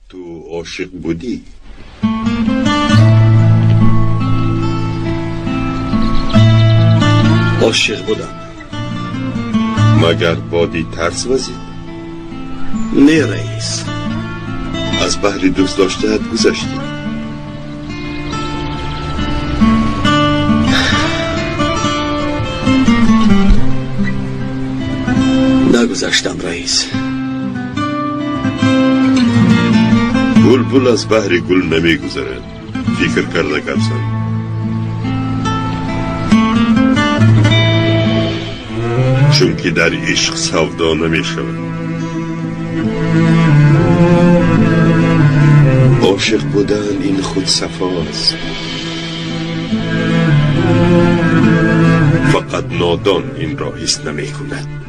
تو عاشق بودی؟ عاشق بودم. مگر بادی ترس وزید؟ نه رئیس. از بحر دوست داشتهت گذشتی؟ نگذشتم رئیس. بلبل از بحر گل نمی گذرد. فکر کرده کبسن. چون که در عشق سودا نمی شود. عاشق بودن این خود صفاست. فقط نادان این را حس نمی کند.